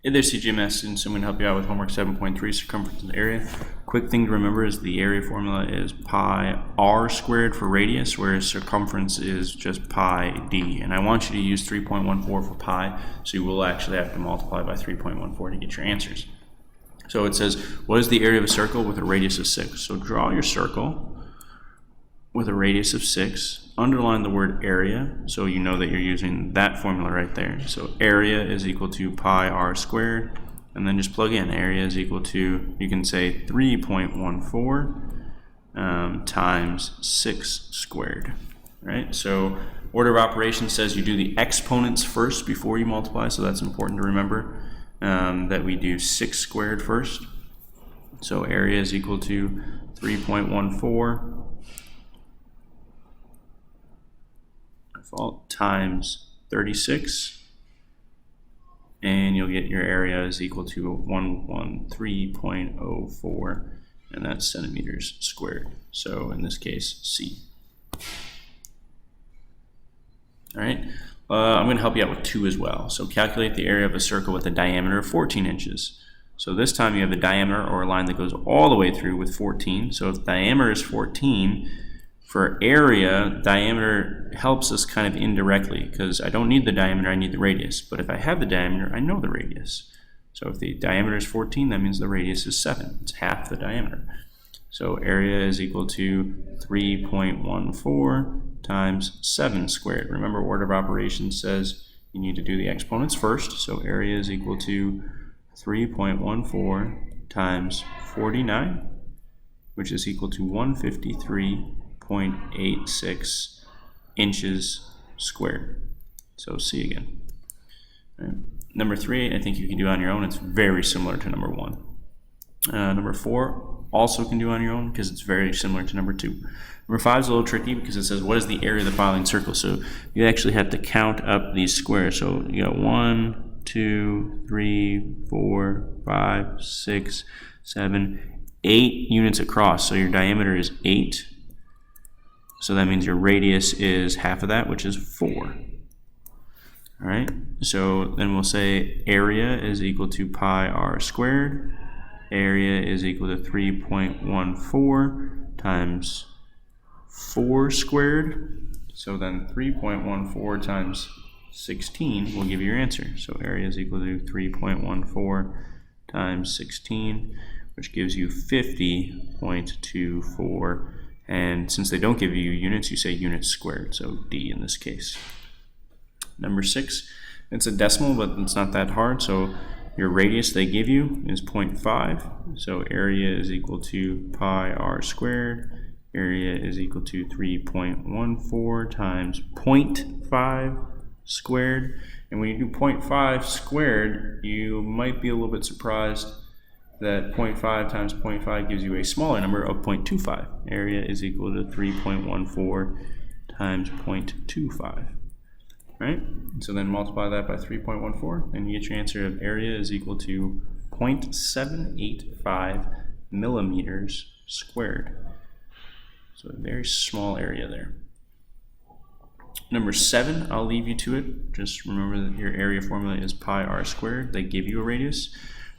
Hey there, CGMS students. I'm going to help you out with homework 7.3, circumference and area. Quick thing to remember is the area formula is pi r squared for radius, whereas circumference is just pi d. And I want you to use 3.14 for pi, so you will actually have to multiply by 3.14 to get your answers. So it says, what is the area of a circle with a radius of 6? So draw your circle with a radius of 6. Underline the word area, so you know that you're using that formula right there. So area is equal to pi r squared, and then just plug in area is equal to, you can say 3.14 times 6 squared, right? So order of operations says you do the exponents first before you multiply, so that's important to remember, that we do 6 squared first. So area is equal to 3.14 times 36, and you'll get your area is equal to 113.04, and that's centimeters squared. So in this case, C. All right, I'm going to help you out with 2 as well. So calculate the area of a circle with a diameter of 14 inches. So this time you have a diameter or a line that goes all the way through with 14. So if diameter is 14, for area, diameter helps us kind of indirectly, because I don't need the diameter, I need the radius. But if I have the diameter, I know the radius. So if the diameter is 14, that means the radius is 7. It's half the diameter. So area is equal to 3.14 times 7 squared. Remember, order of operations says you need to do the exponents first. So area is equal to 3.14 times 49, which is equal to 153.86 inches squared. So C again. Right. Number 3, I think you can do on your own. It's very similar to number 1. Number 4 also can do on your own because it's very similar to number 2. Number 5 is a little tricky because it says what is the area of the following circle. So you actually have to count up these squares. So you got 1, 2, 3, 4, 5, 6, 7, 8 units across. So your diameter is 8. So that means your radius is half of that, which is 4. All right, so then we'll say area is equal to pi r squared. Area is equal to 3.14 times 4 squared. So then 3.14 times 16 will give you your answer. So area is equal to 3.14 times 16, which gives you 50.24. And since they don't give you units, you say units squared, so D in this case. Number 6, it's a decimal, but it's not that hard. So your radius they give you is 0.5. So area is equal to pi r squared. Area is equal to 3.14 times 0.5 squared. And when you do 0.5 squared, you might be a little bit surprised that 0.5 times 0.5 gives you a smaller number of 0.25. Area is equal to 3.14 times 0.25. Right? So then multiply that by 3.14, and you get your answer of area is equal to 0.785 millimeters squared. So a very small area there. Number 7, I'll leave you to it. Just remember that your area formula is pi r squared. They give you a radius.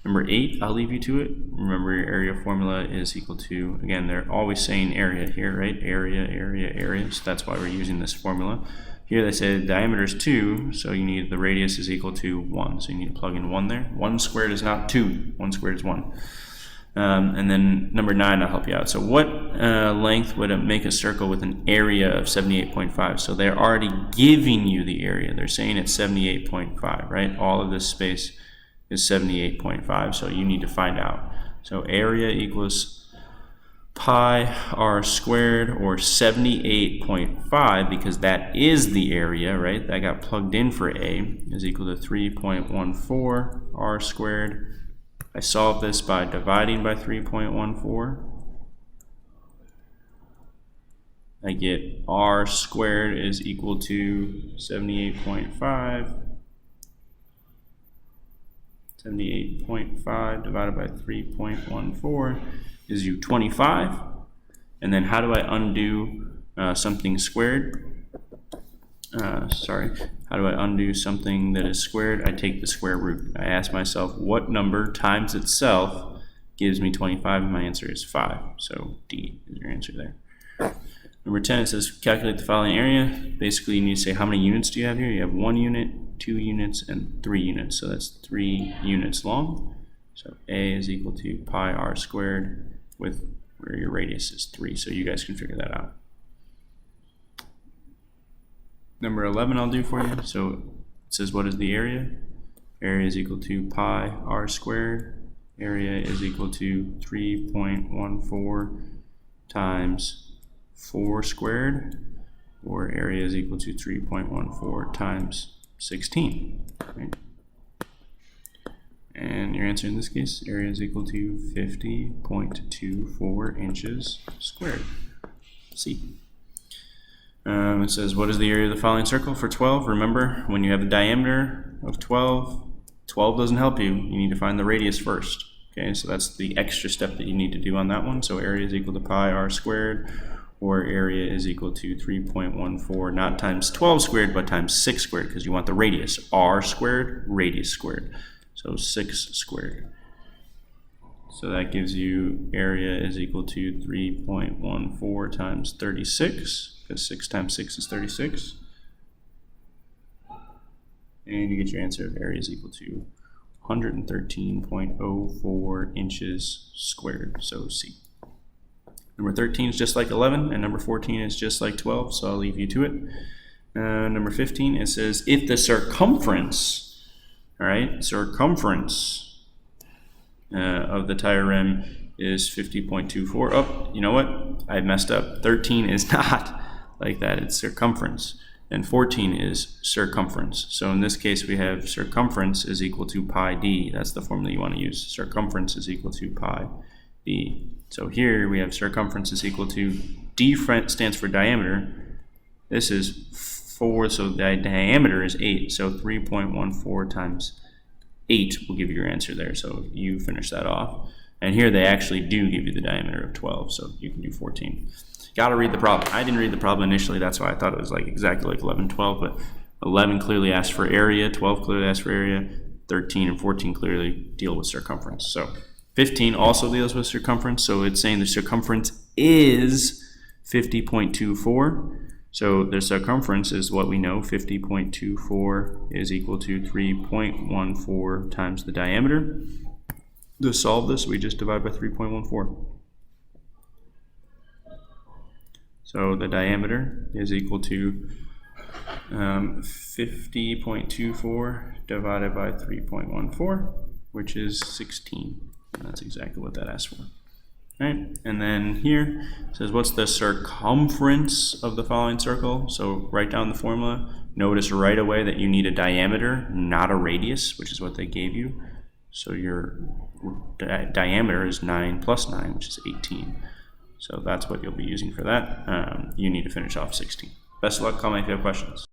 Number 8, I'll leave you to it. Remember your area formula is equal to, again, they're always saying area here, right? Area, area, area. So that's why we're using this formula. Here they say the diameter is 2, so you need the radius is equal to 1. So you need to plug in 1 there. 1 squared is not 2. 1 squared is 1. And then number 9, I'll help you out. So what length would it make a circle with an area of 78.5? So they're already giving you the area. They're saying it's 78.5, right? All of this space is 78.5, so you need to find out. So area equals pi r squared, or 78.5, because that is the area, right? That got plugged in for A, is equal to 3.14 r squared. I solved this by dividing by 3.14. I get r squared is equal to 78.5. 78.5 divided by 3.14 is you 25. And then how do I undo something squared? How How do I undo something that is squared? I take the square root. I ask myself what number times itself gives me 25, and my answer is 5. So D is your answer there. Number 10, it says calculate the following area. Basically, you need to say how many units do you have here. You have 1 unit, 2 units, and 3 units. So that's 3 units long. So A is equal to pi r squared with where your radius is 3. So you guys can figure that out. Number 11 I'll do for you. So it says what is the area? Area is equal to pi r squared. Area is equal to 3.14 times 4 squared, or area is equal to 3.14 times 16. Right? And your answer in this case, area is equal to 50.24 inches squared. C. It says, what is the area of the following circle for 12? Remember, when you have the diameter of 12, 12 doesn't help you. You need to find the radius first. Okay, so that's the extra step that you need to do on that one. So area is equal to pi r squared, or area is equal to 3.14, not times 12 squared, but times 6 squared, because you want the radius. R squared, radius squared. So 6 squared. So that gives you area is equal to 3.14 times 36, because 6 times 6 is 36. And you get your answer of area is equal to 113.04 inches squared, so C. Number 13 is just like 11, and number 14 is just like 12, so I'll leave you to it. Number 15, it says, if the circumference, all right, circumference of the tire rim is 50.24. Oh, you know what? I messed up. 13 is not like that. It's circumference. And 14 is circumference. So in this case, we have circumference is equal to pi d. That's the formula you want to use. Circumference is equal to pi d. So here we have circumference is equal to d stands for diameter. This is 4, so the diameter is 8. So 3.14 times 8 will give you your answer there. So you finish that off. And here they actually do give you the diameter of 12, so you can do 14. Got to read the problem. I didn't read the problem initially, that's why I thought it was like exactly like 11, 12, but 11 clearly asks for area, 12 clearly asks for area, 13 and 14 clearly deal with circumference. So 15 also deals with circumference, so it's saying the circumference is 50.24. So the circumference is what we know, 50.24 is equal to 3.14 times the diameter. To solve this, we just divide by 3.14. So the diameter is equal to 50.24 divided by 3.14, which is 16. And that's exactly what that asks for. All right, and then here it says, what's the circumference of the following circle? So write down the formula. Notice right away that you need a diameter, not a radius, which is what they gave you. So your diameter is 9 plus 9, which is 18. So that's what you'll be using for that. You need to finish off 16. Best of luck. Call me if you have questions.